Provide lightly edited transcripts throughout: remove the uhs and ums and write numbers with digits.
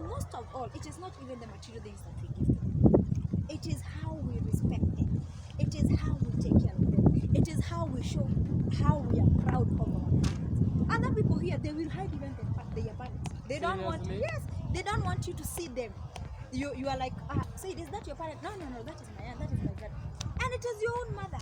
most of all, it is not even the material things that we give to them. It is how we respect them. It is how we take care of them. It is how we show how we are proud of our parents. Other people here, they will hide even their parents. They don't want, Seriously? yes, they don't want you to see them. You are like, say, is that your parent? No, no, no, that is my aunt, that is my dad. And it is your own mother.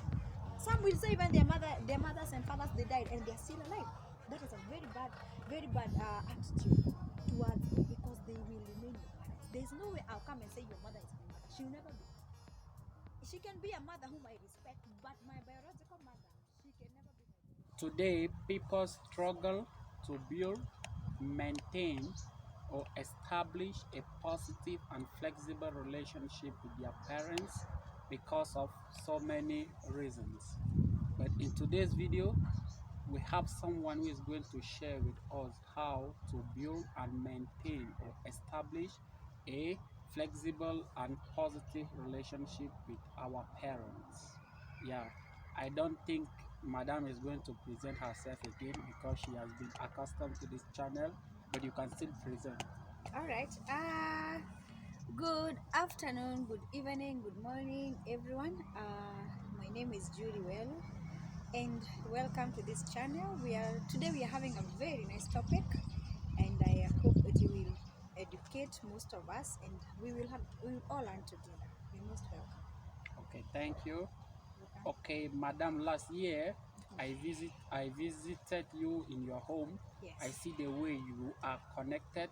Some will say even their mothers and fathers, they died and they're still alive. That is a very bad attitude towards them, because they will remain your parents. There's no way I'll come and say your mother is my mother. She'll never be. She can be a mother whom I respect, but my biological mother, she can never be my biological. Today, people struggle to build, maintain, or establish a positive and flexible relationship with their parents because of so many reasons. But in today's video, we have someone who is going to share with us how to build and maintain or establish a flexible and positive relationship with our parents. Yeah, I don't think Madam is going to present herself again because she has been accustomed to this channel, but you can still present. All right. Good afternoon, good evening, good morning, everyone. My name is Judy Well, and welcome to this channel. Today we are having a very nice topic, and I hope it will educate most of us, and we will all learn together. You're most welcome. Okay, thank you. Welcome. Okay, Madam, last year I visited you in your home. I Yes. see the way you are connected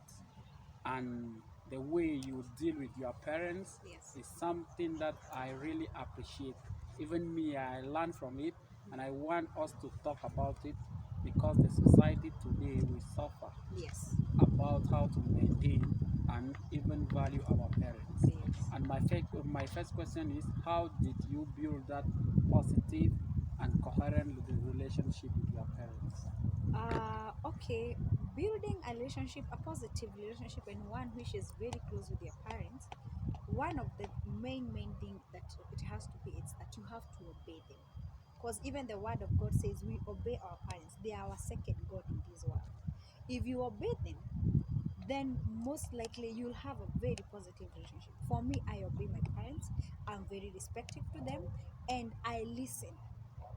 and the way you deal with your parents Yes. is something that I really appreciate. Even me, I learn from it, and I want us to talk about it because the society today will suffer Yes. about how to maintain and even value our parents. Yes. And my first question is, how did you build that positive and coherent relationship with your parents? Okay, building a relationship, a positive relationship, and one which is very close with your parents. One of the main thing that it has to be, it's that you have to obey them, because even the word of God says we obey our parents. They are our second God in this world. If you obey them, then most likely you'll have a very positive relationship. For me, I obey my parents. I'm very respectful to them, and I listen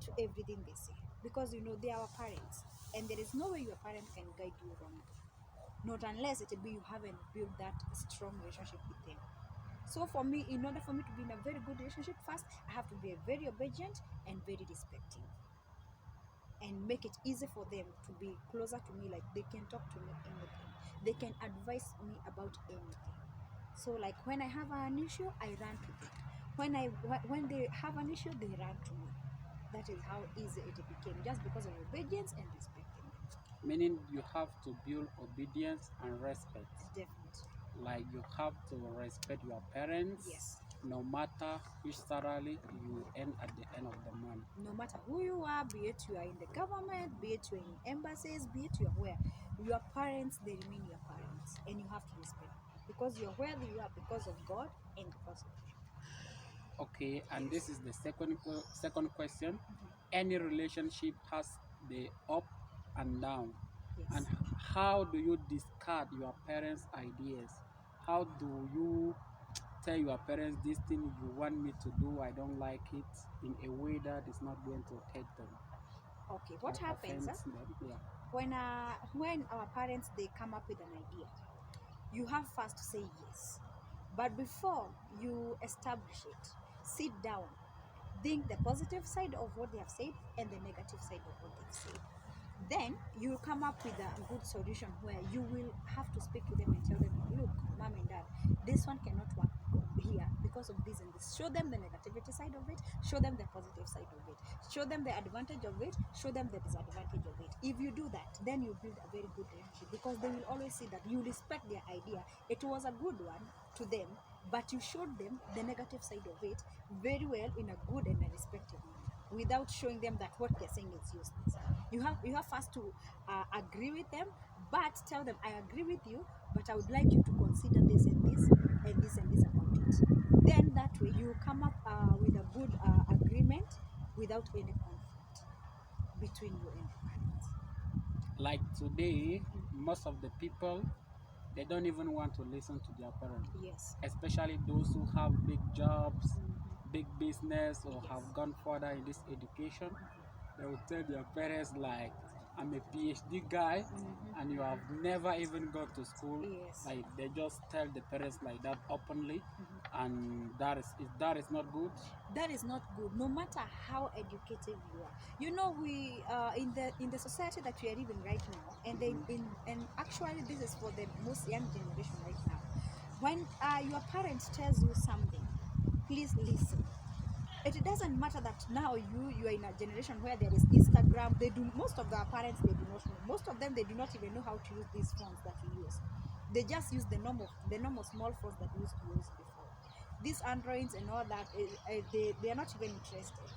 to everything they say, because they are our parents, and there is no way your parent can guide you wrong, not unless it be you haven't built that strong relationship with them. So for me, in order for me to be in a very good relationship, first I have to be very obedient and very respecting, and make it easy for them to be closer to me. Like, they can talk to me anything, they can advise me about anything. So like when I have an issue, I run to them. When they have an issue, they run to me. That is how easy it became, just because of obedience and respecting them. Meaning you have to build obedience and respect. Definitely. Like you have to respect your parents Yes. no matter which salary you earn at the end of the month. No matter who you are, be it you are in the government, be it you're in embassies, be it you're where, your parents, they remain your parents, and you have to respect them, because you're where you are because of God and because of them. Okay, and Yes. this is the second question. Mhm. Any relationship has the up and down. And Yes. how do you discard your parents' ideas? How do you tell your parents this thing you want me to do, I don't like it, in a way that is not going to hurt them Okay, what or happens, offends them? Yeah. when our parents, they come up with an idea, you have first to say yes. But before you establish it, sit down, think the positive side of what they have said and the negative side of what they've said. Then you come up with a good solution, where you will have to speak to them and tell them, look, mom and dad, this one cannot work here because of this and this. Show them the negativity side of it, show them the positive side of it, show them the advantage of it, show them the disadvantage of it. If you do that, then you build a very good relationship, because they will always see that you respect their idea. It was a good one to them, but you showed them the negative side of it very well, in a good and a respectful manner, without showing them that what they're saying is useless. You have first to agree with them, but tell them, I agree with you, but I would like you to consider this and this and this and this about it. Then that way you come up with a good agreement, without any conflict between you and the parents. Like today, most of the people, they don't even want to listen to their parents, Yes. especially those who have big jobs, Mhm. big business, or Yes. have gone further in this education. They will tell their parents like, I'm a PhD guy Mhm. and you have never even gone to school. Yes. Like they just tell the parents like that openly, Mhm. and that is not good. That is not good, no matter how educated you are. You know, we in the society that we are living right now, and then Mhm. in and actually this is for the most young generation right now. When your parents tells you something, please listen. It doesn't matter that now you are in a generation where there is Instagram. They do, most of our parents, they do not know. Most of them, they do not even know how to use these phones that we use. They just use the normal small phones that we used to use before. These androids and all that, they are not even interested.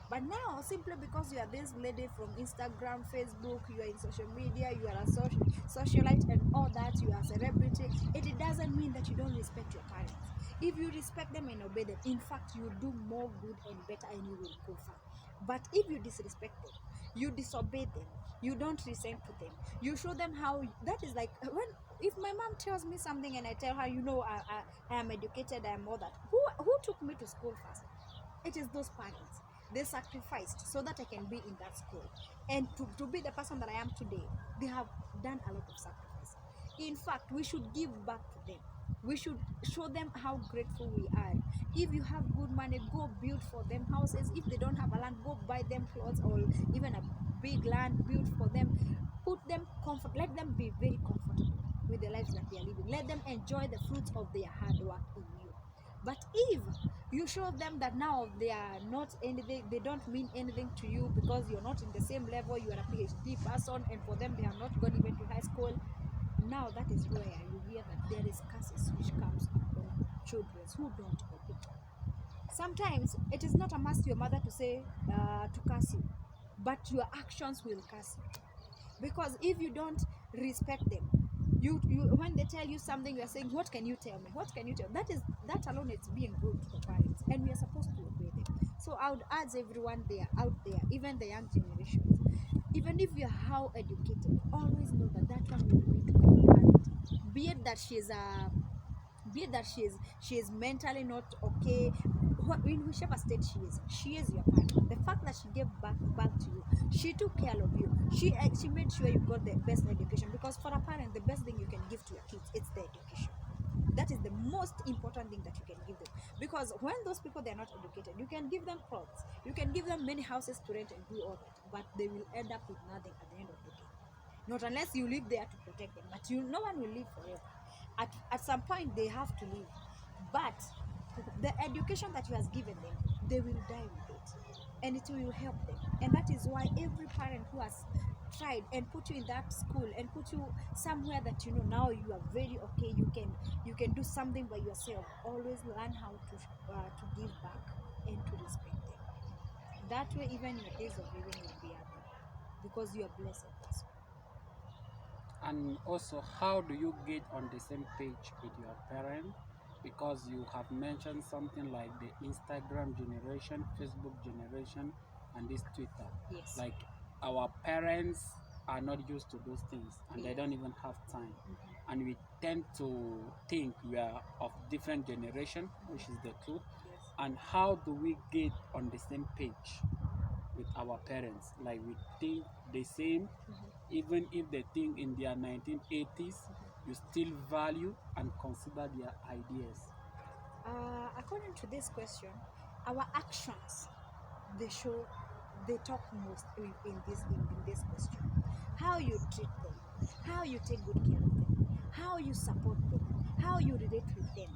But now, simply because you are this lady from Instagram, Facebook, you are in social media, you are a socialite and all that, you are a celebrity, it doesn't mean that you don't respect your parents. If you respect them and obey them, in fact, you do more good and better and you will go far. But if you disrespect them, you disobey them, you don't listen to them, you show them how, that is like when, if my mom tells me something and I tell her, I am educated, I am all that, who took me to school first? It is those parents. They sacrificed so that I can be in that school. And to be the person that I am today, they have done a lot of sacrifice. In fact, we should give back to them. We should show them how grateful we are. If you have good money, go build for them houses. If they don't have a land, go buy them clothes or even a big land, build for them. Put them comfort, let them be very comfortable with the lives that they are living. Let them enjoy the fruits of their hard work in you. But if you show them that now they are not anything, they don't mean anything to you because you're not in the same level, you are a PhD person, and for them they have not gone even to high school. Now that is where you hear that there is curses which comes upon children who don't obey. Sometimes it is not a must your mother to say to curse you, but your actions will curse you. Because if you don't respect them, you when they tell you something, you are saying, what can you tell me, what can you tell me? That alone, it's being rude to the parents, and we are supposed to obey them. So I would urge everyone there out there, even the young generations, even if you are how educated, always know that that one will be to your parent, be it that she is mentally not okay, in whichever state she is your parent. The fact that she gave back to you, she took care of you, she made sure you got the best education, because for a parent, the best thing you can give to your kids, it's the education. That is the most important thing that you can give them, because when those people, they are not educated, you can give them clothes, you can give them many houses to rent and do all that, but they will end up with nothing at the end of the day. Not unless you live there to protect them, but no one will live forever. At some point they have to live, but the education that you has given them, they will die with it, and it will help them. And that is why every parent who has tried and put you in that school and put you somewhere that now you are very okay, you can do something by yourself, always learn how to give back and to respect them. That way, even your days of living will be happy, because you are blessed person. And also, how do you get on the same page with your parent? Because you have mentioned something like the Instagram generation, Facebook generation, and this Twitter. Yes. Like our parents are not used to those things and they Yeah. don't even have time. Mhm. And we tend to think we are of different generation, which is the truth. Yes. And how do we get on the same page with our parents? Like we think the same, Mhm. even if they think in their 1980s, you still value and consider their ideas. According to this question, our actions, they show, they talk most in this question. How you treat them, how you take good care of them, how you support them, how you relate with them.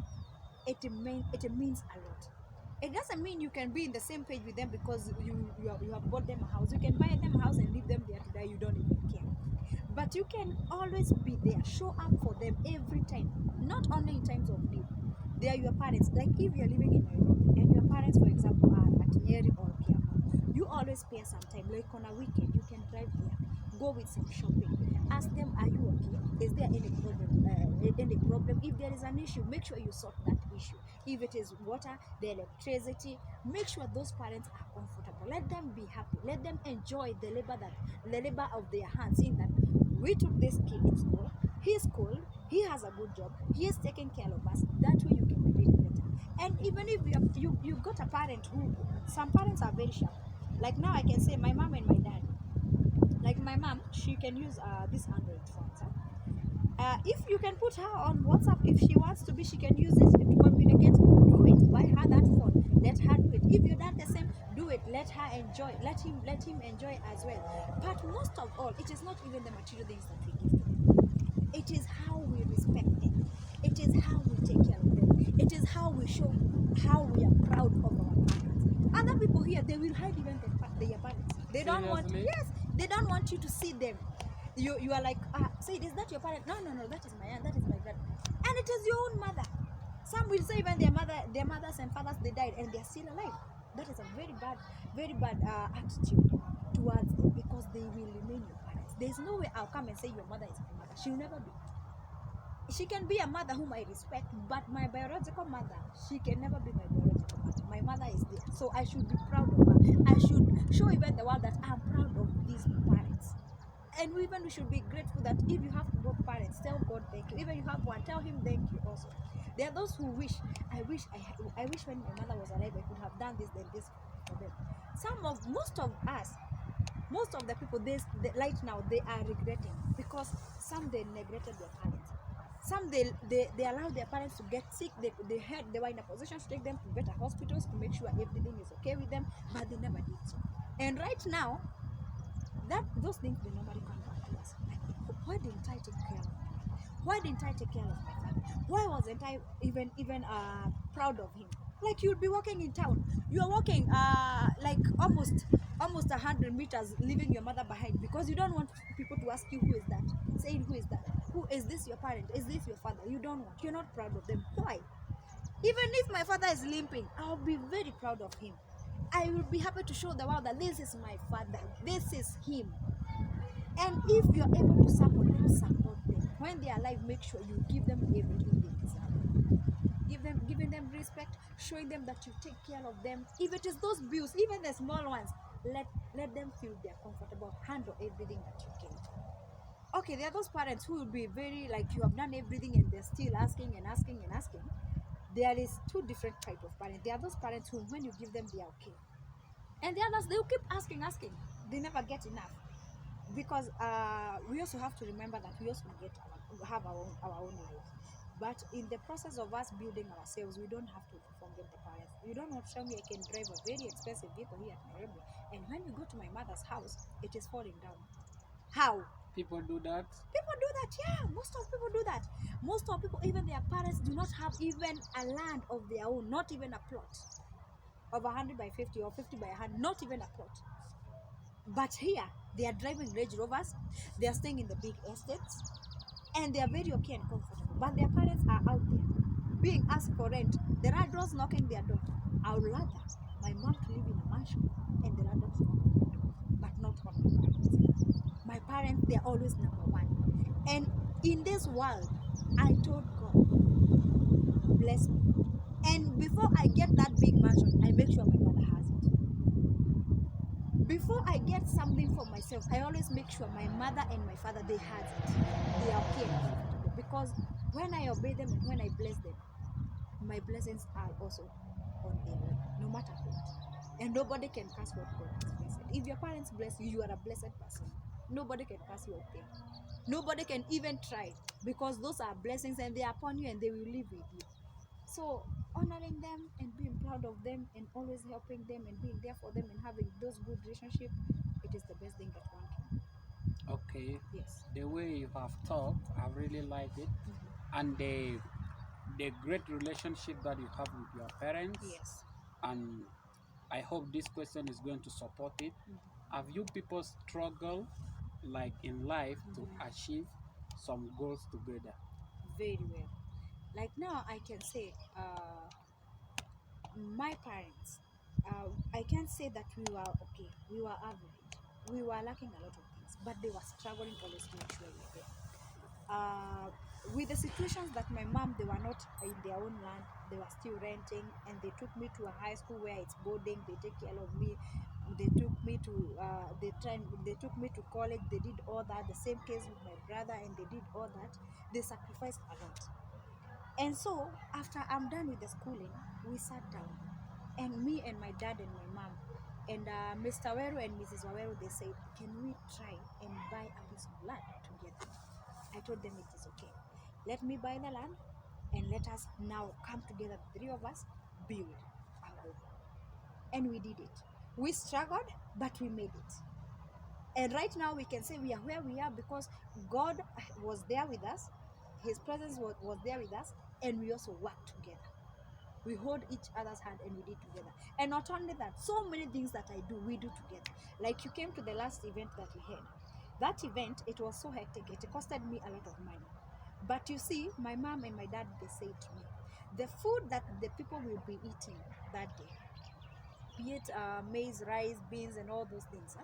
It means a lot. It doesn't mean you can be in the same page with them because you have bought them a house. You can buy them a house and leave them there to die. You don't even care. But you can always be there, show up for them every time, not only in times of need. They are your parents. Like if you're living in Nairobi and your parents, for example, are at Nyeri or Kiambu, you always spare some time. Like on a weekend, you can drive there, go with some shopping. Ask them, are you okay? Is there any problem? Any problem? If there is an issue, make sure you sort that issue. If it is water, the electricity, make sure those parents are comfortable. Let them be happy. Let them enjoy the labor of their hands. In that we took this kid to school. He schooled, He has a good job. He is taking care of us. That way you can relate better. And even if you got a parent who, some parents are very sharp. Like now I can say my mom and my dad. Like my mom, she can use this Android phones. Huh? If you can put her on WhatsApp, if she wants to be, she can use it to communicate. Do it. Buy her that phone. Let her do it. If you done the same, do it. Let her enjoy. Let him enjoy as well. But most of all, it is not even the material things that we give to them. It is how we respect them. It is how we take care of them. It is how we show how we are proud of our parents. Other people here, they will hide even their parents. They don't want. Seriously? Yes, they don't want you to see them. You are like, say, is that your parent? No, no, no, that is my aunt, that is my grand. And it is your own mother. Some will say even their mothers and fathers, they died and they are still alive. That is a very bad attitude towards them, because they will remain your parents. There is no way I'll come and say your mother is my mother. She will never be. She can be a mother whom I respect, but my biological mother, she can never be my biological mother. My mother is there, so I should be proud of her. I should show even the world that I'm proud of these parents. And even we should be grateful that if you have both parents, tell God thank you. Even you have one, tell him thank you also. There are those who wish, I wish when my mother was alive I could have done this, then this for them. Most of us, most of the people, right now, they are regretting, because some, they neglected their parents. Some, they allow their parents to get sick. They were in a position to take them to better hospitals to make sure everything is okay with them, but they never did so. And right now, that those things, they normally come back to us. Like, why didn't I take care of my mother? Why didn't I take care of my father? Why wasn't I even proud of him? Like, you'll be walking in town, you're walking like almost 100 meters, leaving your mother behind, because you don't want people to ask you, who is that? Saying, who is that? Who is this? Your parent? Is this your father? You don't want. You're not proud of them. Why? Even if my father is limping, I'll be very proud of him. I will be happy to show the world that this is my father, this is him. And if you're able to support them, support them. When they are alive, make sure you give them everything they deserve. Giving them respect, showing them that you take care of them. If it is those bills, even the small ones, let them feel they're comfortable. Handle everything that you can. Okay, there are those parents who will be very, like, you have done everything and they're still asking and asking and asking. There is two different type of parents. There are those parents who, when you give them, they are okay, and the others, they'll keep asking. They never get enough, because we also have to remember that we also have our own lives. But in the process of us building ourselves, we don't have to forget the parents. You don't want to tell me I can drive a very expensive vehicle here at Nairobi, and when you go to my mother's house, it is falling down. How? People do that? People do that, yeah. Most of people do that. Most of people, even their parents, do not have even a land of their own, not even a plot of 100 by 50 or 50 by 100, not even a plot. But here, they are driving Range Rovers, they are staying in the big estates, and they are very okay and comfortable. But their parents are out there being asked for rent. There are doors knocking their door. I would rather my mom to live in a mansion and there are doors knocking their door, but not on my parents. My parents, they are always number one. And in this world, I told God, bless me. And before I get that big mansion, I make sure my mother has it. Before I get something for myself, I always make sure my mother and my father, they has it. They are okay and comfortable. Because when I obey them and when I bless them, my blessings are also on their way, no matter what. And nobody can curse what God has blessed. If your parents bless you, you are a blessed person. Nobody can curse you out there. Nobody can even try, because those are blessings and they are upon you and they will live with you. So honoring them and being proud of them and always helping them and being there for them and having those good relationships, it is the best thing that one can do. Okay. Yes. The way you have talked, I really like it. And the great relationship that you have with your parents. Yes. And I hope this question is going to support it. Have you people struggle like in life to achieve some goals together? Very well. Like now, I can say, my parents, I can't say that we were okay. We were average. We were lacking a lot of things, but they were struggling always to make sure we were there. with the situations that my mom, they were not in their own land, they were still renting, and they took me to a high school where it's boarding, they take care of me, they took me to they took me to college, they did all that. The same case with my brother, and they did all that. They sacrificed a lot. And so after I'm done with the schooling, we sat down, and me and my dad and my mom and Mr. Waweru and Mrs. Waweru, they said, can we try and buy a piece of land together? I told them it is okay. Let me buy the land, and let us now come together, the three of us, build a home. And we did it. We struggled, but we made it. And right now we can say we are where we are because God was there with us, His presence was there with us, and we also worked together. We hold each other's hand and we did together. And not only that, so many things that I do, we do together. Like you came to the last event that we had. That event, it was so hectic. It costed me a lot of money. But you see, my mom and my dad, they say to me, the food that the people will be eating that day, be it maize, rice, beans, and all those things,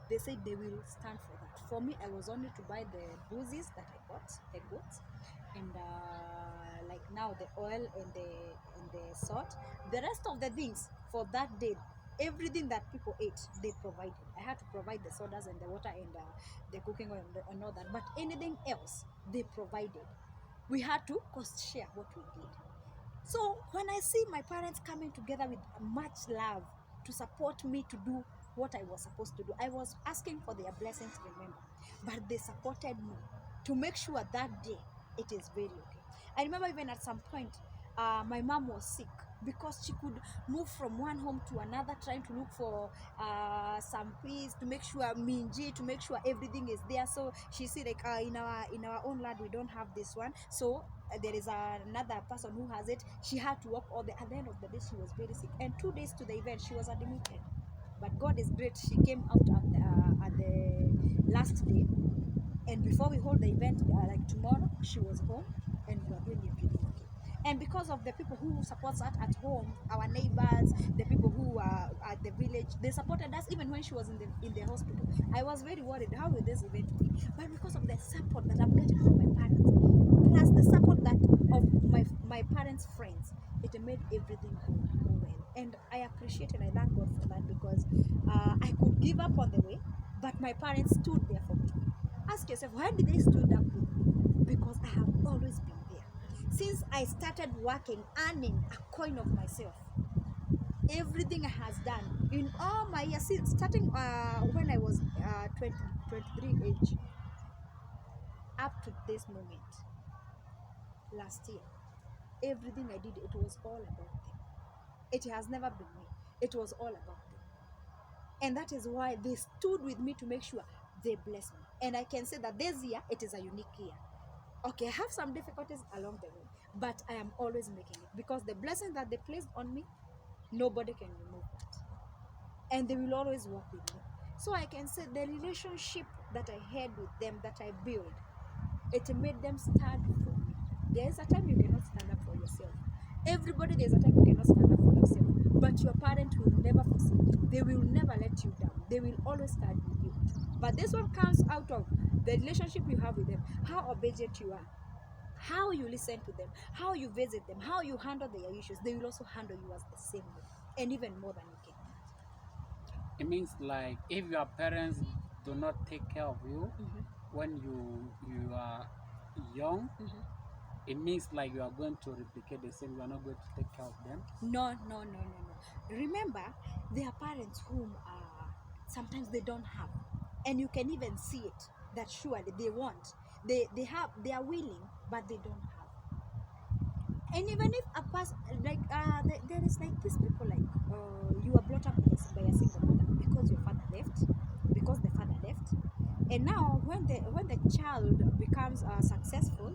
they say they will stand for that. For me, I was only to buy the buses that I bought, the goats, and like now the oil and the salt. The rest of the things for that day, everything that people ate, they provided. I had to provide the sodas and the water and the cooking oil and all that. But anything else, they provided. We had to cost share what we did. So when I see my parents coming together with much love to support me to do what I was supposed to do, I was asking for their blessings, remember, but they supported me to make sure that day it is very okay. I remember even at some point, my mom was sick because she could move from one home to another trying to look for some peas to make sure minji to make sure everything is there. So she said like in our own land we don't have this one, so there is another person who has it. She had to work all the, at the end of the day she was very sick, and 2 days to the event she was admitted. But God is great, she came out at the last day, and before we hold the event like tomorrow, she was home, and we are doing everything okay. And because of the people who support us at home, our neighbors, the people who are at the village, they supported us even when she was in the hospital. I was very worried, how will this event be? But because of the support that I'm getting from my parents, plus the support that of my parents' friends, it made everything go well. And I appreciate and I thank God for that because I could give up on the way, but my parents stood there for me. Ask yourself, why did they stood up with me? Because I have always been there. Since I started working, earning a coin of myself, everything I has done in all my years, since starting when I was 23 age, up to this moment, last year, everything I did, it was all about them. It has never been me. It was all about them. And that is why they stood with me to make sure they bless me. And I can say that this year, it is a unique year. Okay, I have some difficulties along the way, but I am always making it because the blessing that they placed on me, nobody can remove that. And they will always work with me. So I can say the relationship that I had with them, that I built, it made them stand for me. There is a time you cannot stand up for yourself. Everybody, there's a time you cannot stand up for yourself. But your parent will never forsake you. They will never let you down. They will always stand with you. But this one comes out of the relationship you have with them, how obedient you are, how you listen to them, how you visit them, how you handle their issues. They will also handle you as the same way, and even more than you can It means like if your parents do not take care of you imagine. when you are young, it means like you are going to replicate the same. You are not going to take care of them. No, no, no, no, no. Remember, there are parents whom sometimes they don't have, and you can even see it. That surely they want, they are willing, but they don't have. And even if a person like there is like these people like you are brought up by a single mother because your father left, because the father left, and now when the child becomes successful,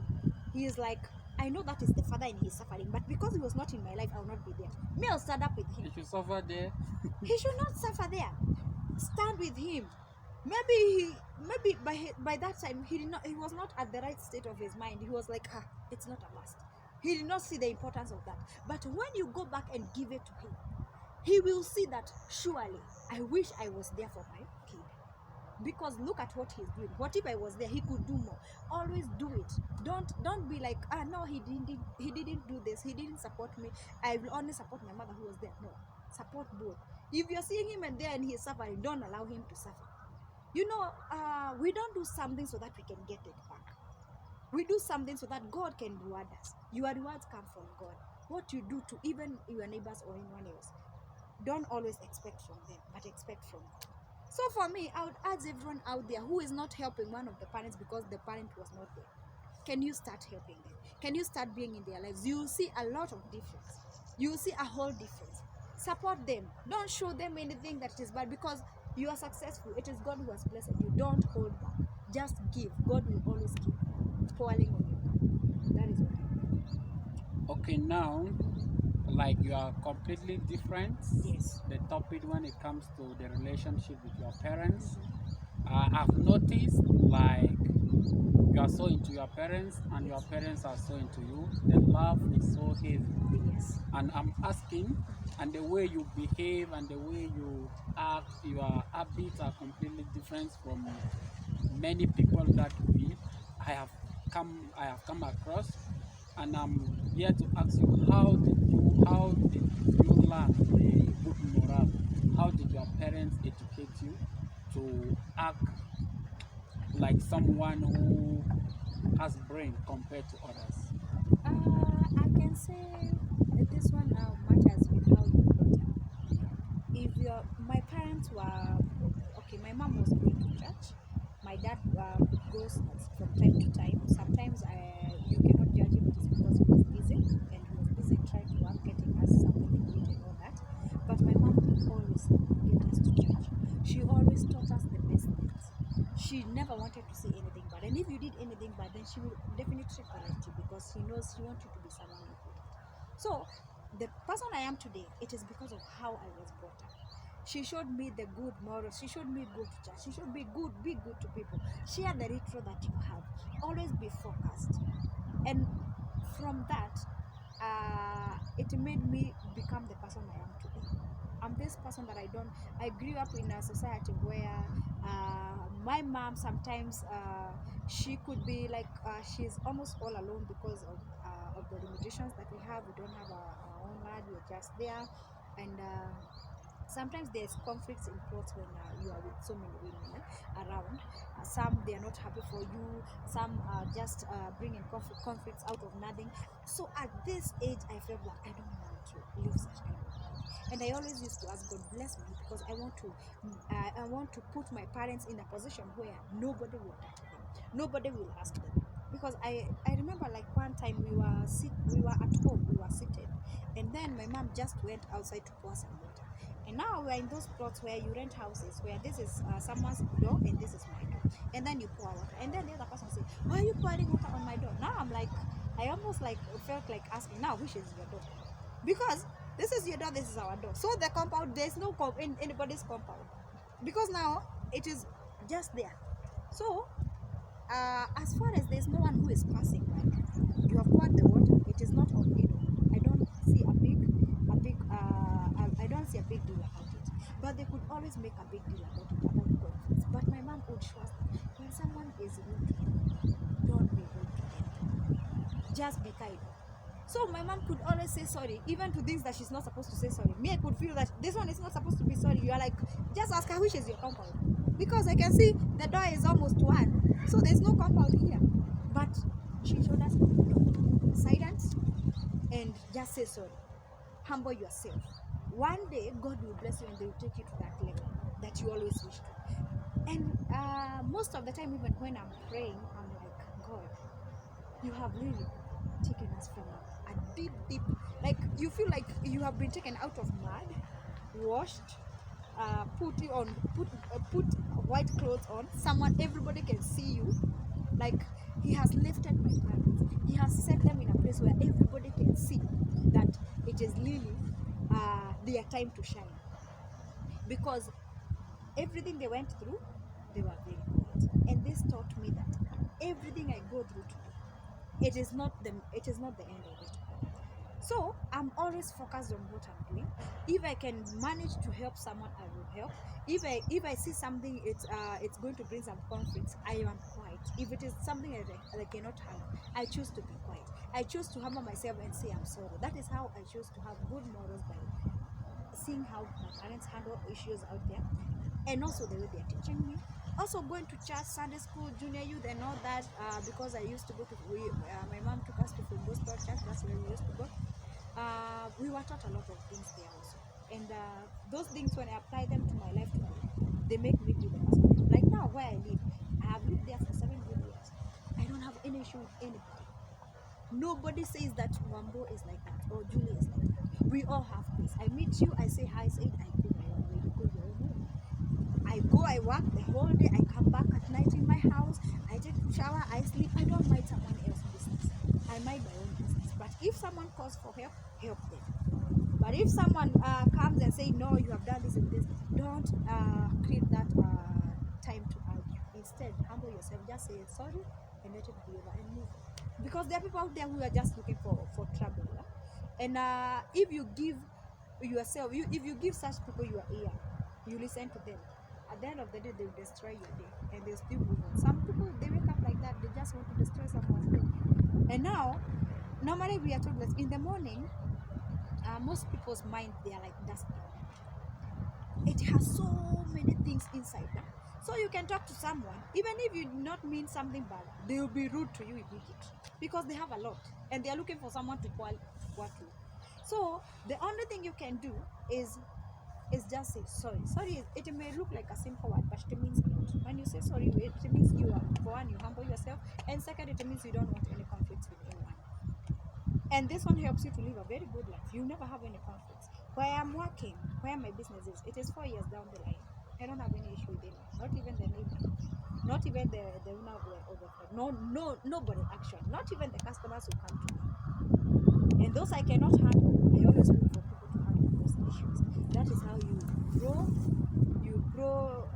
he is like, I know that is the father and he's suffering, but because he was not in my life, I will not be there. Me, I'll stand up with him. If you suffer there, He should not suffer there. Stand with him. Maybe by that time he was not at the right state of his mind. He was like, it's not a must. He did not see the importance of that. But when you go back and give it to him, he will see that surely I wish I was there for my kid. because look at what he's doing. What if I was there? He could do more. Always do it. Don't be like, no, he didn't do this, he didn't support me, I will only support my mother who was there. No, support both. If you're seeing him and there and he's suffering, don't allow him to suffer. We don't do something so that we can get it back. We do something so that God can reward us. Your rewards come from God. What you do to even your neighbors or anyone else, don't always expect from them, but expect from God. So for me, I would urge everyone out there who is not helping one of the parents because the parent was not there. Can you start helping them? Can you start being in their lives? You will see a lot of difference. You will see a whole difference. Support them. Don't show them anything that is bad, because you are successful. It is God who has blessed you. Don't hold back. Just give. God will always keep pouring on you. That is what I do. Okay, now, like you are completely different. Yes. The topic when it comes to the relationship with your parents. Mhm. I've noticed like you are so into your parents and your parents are so into you. The love is so heavy. Yes. And I'm asking, and the way you behave and the way you act, your habits are completely different from many people that I have come across, and I'm here to ask you, how did you learn the good morale? How did your parents educate you to act like someone who has brain compared to others? I can say this one now matters with how you brought up. If your My parents were okay, my mom was going to church, my dad goes from time to time. Sometimes you cannot judge him, it is because he was busy, and he was busy trying to work, getting us something to eat and all that. But my mom would always get us to church. She always taught us the best things. She never wanted to see anything bad, and if you did anything bad, then she will definitely correct you, because she knows she wants you to be someone important. So the person I am today, it is because of how I was brought up. She showed me the good morals. She showed me go to church. She showed me be good to people. Share the ritual that you have. Always be focused. And from that, it made me become the person I am today. I'm this person that I grew up in a society where my mom sometimes she could be like she's almost all alone because of the limitations that we have. We don't have our own land. We're just there, and sometimes there's conflicts in plots when you are with so many women around. Some they are not happy for you. Some are just bringing conflicts out of nothing. So at this age, I felt like I don't want to live such kind of life. And I always used to ask God, bless me, because I want to put my parents in a position where nobody will touch them, nobody will ask them. Because I remember like one time we were at home, we were seated, and then my mom just went outside to pour some water. And now we're in those plots where you rent houses, where this is someone's door and this is my door. And then you pour water. And then the other person say, why are you pouring water on my door? Now I'm like, I almost like felt like asking, now which is your door? Because this is your door, this is our door. So the compound, there's no in anybody's compound. Because now it is just there. So as far as there's no one who is passing by, you have poured the water. It is not on you. I don't see I don't see a big deal about it. But they could always make a big deal about it, about conflicts. But my mom would trust that when someone is rude to you, don't be rude to them. Just be kind. So my mom could always say sorry, even to things that she's not supposed to say sorry. Me, I could feel that this one is not supposed to be sorry. You are like, just ask her which is your compound. Because I can see the door is almost one. So there's no compound here. But she showed us no. Silence and just say sorry. Humble yourself. One day, God will bless you and they will take you to that level that you always wish to. And most of the time, even when I'm praying, I'm like, God, you have really taken us from a deep, like you feel like you have been taken out of mud, washed, put white clothes on. Everybody can see you. Like he has lifted my parents. He has set them in a place where everybody can see that it is really their time to shine. Because everything they went through, they were very quiet. And this taught me that everything I go through today, it is not the end of it. So I'm always focused on what I'm doing. If I can manage to help someone, I will help. If I see something it's going to bring some conflicts, I am quiet. If it is something that I cannot handle, I choose to be quiet. I choose to humble myself and say I'm sorry. That is how I choose to have good morals by seeing how my parents handle issues out there, and also the way they are teaching me. Also going to church, Sunday school, junior youth, and all that. Because I used to go to, my mom took us to Full Gospel Church. That's where we used to go. We were taught a lot of things there also, and those things, when I apply them to my life today, they make me be the person. Like now, where I live, I have lived there for 7 good years. I don't have any issue with anybody. Nobody says that Wambo is like that or Julie is like that. We all have peace. I meet you, I say hi, say it, I go my own way, you go your own way. I go, I work the whole day, I come back at night in my house, I take a shower, I sleep. I don't mind someone else's business. I mind my own business. But if someone calls for help, help them. But if someone comes and say, no, you have done this and this, don't create that time to argue. Instead, humble yourself, just say sorry and let it be over and move on. Because there are people out there who are just looking for trouble. Yeah? And if you give yourself, if you give such people your ear, you listen to them. At the end of the day, they will destroy your day and they'll still move on. Some people, they wake up like that, they just want to destroy someone's day. And now, normally we are told that in the morning, most people's mind, they are like dustbin. It has so many things inside them. So you can talk to someone, even if you do not mean something bad, they will be rude to you immediately because they have a lot and they are looking for someone to work with. So the only thing you can do is just say sorry. Sorry it may look like a simple word, but it means a lot. When you say sorry, it means you are, for one, you humble yourself, and second, it means you don't want any conflicts with anyone. And this one helps you to live a very good life. You never have any conflicts. Where I'm working, where my business is, it is 4 years down the line. I don't have any issue with anyone, not even the neighbor, not even the owner of the club. No, nobody actually, not even the customers who come to me. And those I cannot handle, I always look for people to handle those issues. That is how you grow. You grow.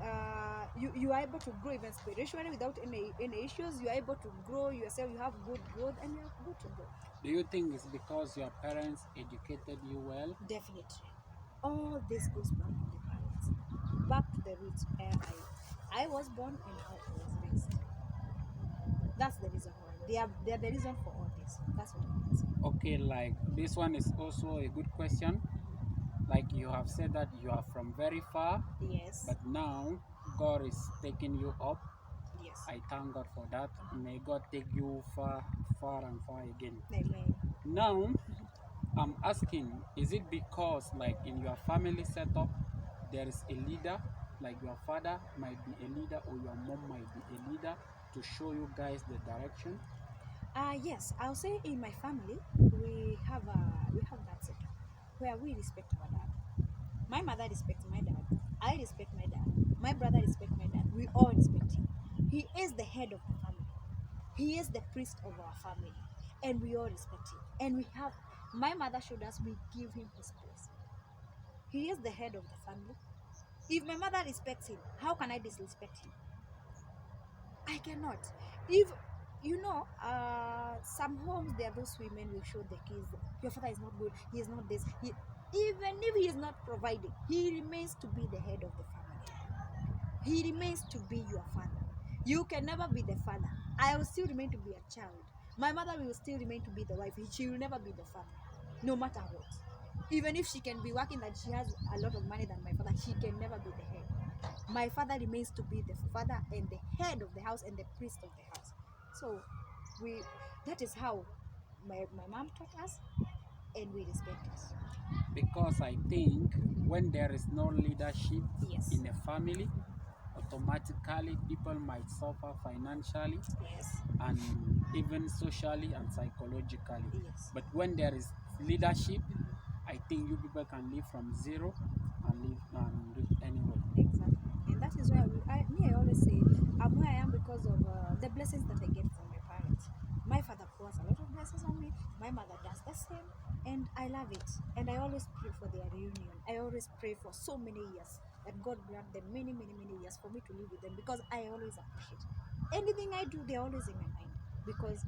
You are able to grow even spiritually without any issues. You are able to grow yourself. You have good growth, and you are good to go. Do you think it's because your parents educated you well? Definitely. All this goes back to the parents, back to the roots where I was born and how I was raised. That's the reason why. They are the reason for all this. That's what I can say. Okay, like this one is also a good question. Like you have said that you are from very far, Yes. but now God is taking you up. Yes. I thank God for that. May God take you far, far and far again. Amen. Now, I'm asking, is it because like in your family setup there is a leader, like your father might be a leader or your mom might be a leader to show you guys the direction? Yes, I'll say in my family we have that setup where we respect our dad. My mother respects my dad. I respect my dad. My brother respects my dad. We all respect him. He is the head of the family. He is the priest of our family, and we all respect him. And we have, my mother showed us, we give him his place. He is the head of the family. If my mother respects him, how can I disrespect him? I cannot. If some homes, there are those women will show the kids, your father is not good, he is not this. Even if he is not providing, he remains to be the head of the family. He remains to be your father. You can never be the father. I will still remain to be a child. My mother will still remain to be the wife. She will never be the father, no matter what. Even if she can be working that she has a lot of money than my father, she can never be the head. My father remains to be the father and the head of the house and the priest of the house. So we that is how my mom taught us, and we respect us. Because I think when there is no leadership Yes. in a family, automatically people might suffer financially Yes. and even socially and psychologically. Yes. But when there is leadership, I think you people can live from zero and live and reach anywhere. Exactly. And that is why I always say I'm where I am because of the blessings that I get from my parents. My father pours a lot of blessings on me. My mother does the same. And I love it. And I always pray for their reunion. I always pray for so many years that God grant them many, many, many years for me to live with them because I always appreciate. Anything I do, they're always in my mind. Because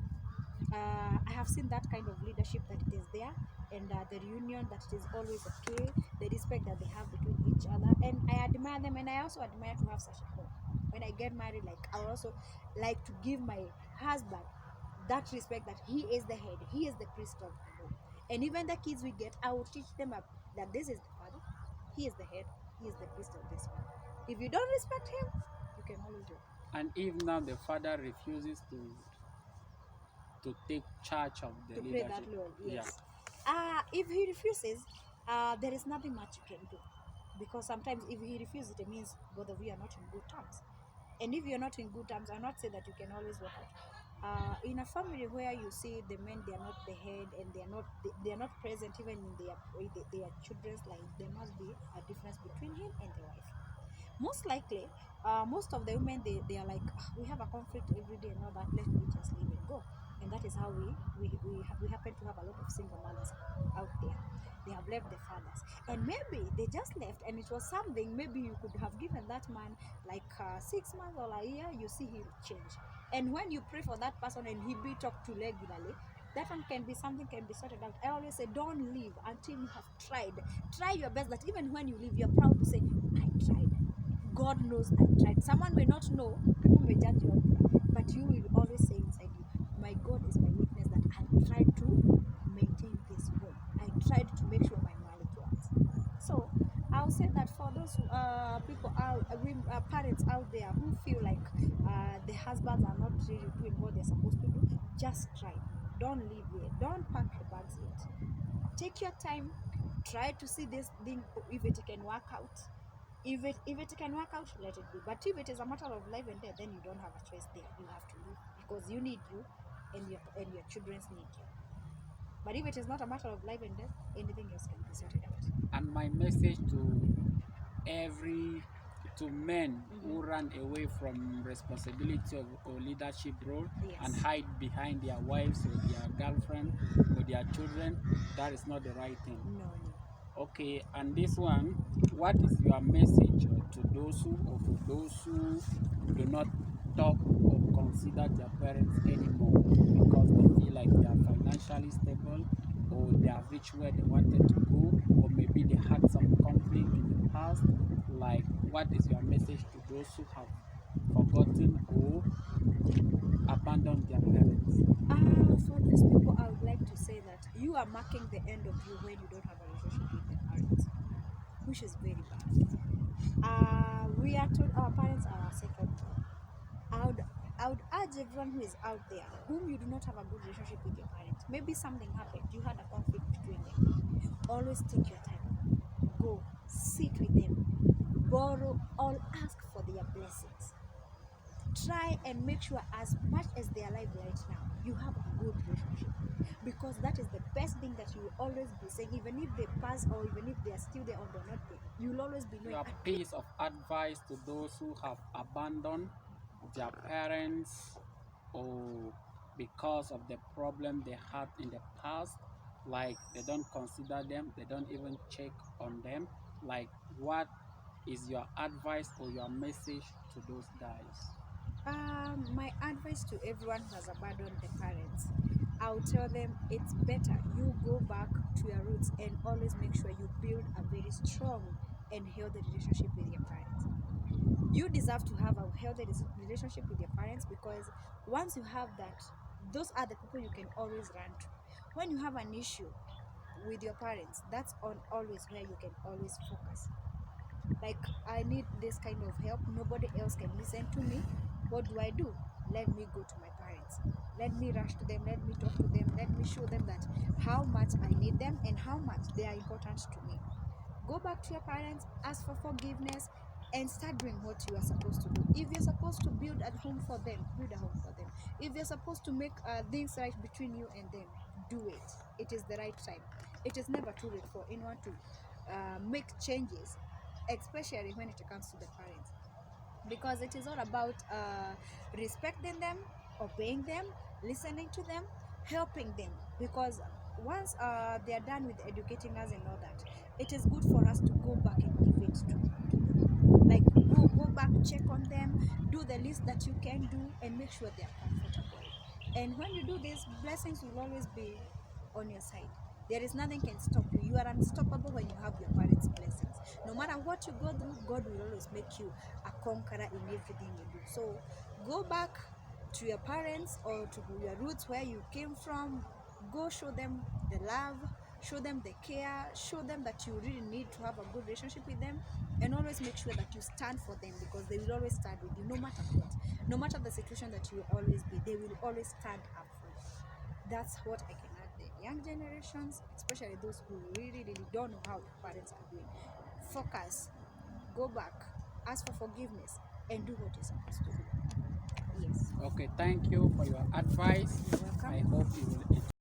I have seen that kind of leadership that it is there, and the reunion that it is always okay, the respect that they have between each other, and I admire them, and I also admire to have such a home. When I get married, like I would also like to give my husband that respect that he is the head, he is the priest of the home, and even the kids we get, I will teach them up that this is the father, he is the head, he is the priest of this home. If you don't respect him, you can always do. And if now the father refuses to take charge of the To play that leadership, role, yeah, yes. If he refuses, there is nothing much you can do, because sometimes if he refuses, it means both of you are not in good terms. And if you're not in good terms, I'm not saying that you can always work out. In a family where you see the men, they are not the head, and they are not present even in their children's life, there must be a difference between him and the wife. Most likely, most of the women, they are like, "Ah, we have a conflict every day and all that, let me just leave and go." And that is how we happen to have a lot of single mothers out there. They have left the fathers, and maybe they just left, and it was something maybe you could have given that man like 6 months or a year. You see him change, and when you pray for that person and he be talked to regularly, that one can be something can be sorted out. I always say, don't leave until you have tried. Try your best, that even when you leave, you're proud to say, I tried. God knows I tried. Someone may not know, people may judge you out there, but you will always say inside you, my God is my witness that I tried to maintain this home. I tried to make sure my marriage works. So I'll say that for those people out, parents out there who feel like the husbands are not really doing what they're supposed to do, just try. Don't leave here. Don't pack your bags yet. Take your time. Try to see this thing if it can work out. If it can work out, let it be. But if it is a matter of life and death, then you don't have a choice there. You have to leave, because you need you, and your children's need you. But if it is not a matter of life and death, anything else can be sorted out. and my message every to men who run away from responsibility of or leadership role and Yes. hide behind their wives or their girlfriend or their children, that is not the right thing. No, no. Okay, and this one, what is your message to those who or to those who do not talk or consider their parents anymore because they feel like they are financially stable or they have reached where they wanted to go, or maybe they had some conflict in the past? Like, what is your message to those who have forgotten or abandoned their parents? For these people, I would like to say that you are marking the end of you when you don't have a relationship with your parents, which is very bad. We are told our parents are our second home. I would urge everyone who is out there, whom you do not have a good relationship with your parents. Maybe something happened, you had a conflict between them. Always take your time. Go, sit with them, borrow, or ask for their blessings. Try and make sure, as much as they are alive right now, you have a good relationship, because that is the best thing that you will always be saying. Even if they pass, or even if they are still there or they're not there, you'll always be knowing Your at least. piece of advice to those who have abandoned their parents or because of the problem they had in the past, like they don't consider them, they don't even check on them. Like, what is your advice or your message to those guys? My advice to everyone who has abandoned the parents, I'll tell them it's better you go back to your roots and always make sure you build a very strong and healthy relationship with your parents. You deserve to have a healthy relationship with your parents, because once you have that, those are the people you can always run to. When you have an issue with your parents, that's on always where you can always focus. Like, I need this kind of help, nobody else can listen to me, what do I do? Let me go to my parents, let me rush to them, let me talk to them, let me show them that how much I need them and how much they are important to me. Go back to your parents, ask for forgiveness, and start doing what you are supposed to do. If you're supposed to build a home for them, build a home for them. If you're supposed to make things right between you and them, do it. It is the right time. It is never too late for anyone to make changes, especially when it comes to the parents, because it is all about respecting them, obeying them, listening to them, helping them. Because once they are done with educating us and all that, it is good for us to go back and give it to them. Like, go back, check on them, do the least that you can do, and make sure they are comfortable. And when you do this, blessings will always be on your side. There is nothing can stop you. You are unstoppable when you have your parents' blessings. No matter what you go through, God will always make you a conqueror in everything you do. So go back to your parents or to your roots where you came from. Go show them the love, show them the care, show them that you really need to have a good relationship with them, and always make sure that you stand for them, because they will always stand with you no matter what. No matter the situation that you will always be, they will always stand up for you. That's what I can add. The young generations, especially those who really don't know how their parents are doing, focus, go back, ask for forgiveness, and do what you're supposed to do. Yes. Okay, thank you for your advice. You're welcome. I hope you will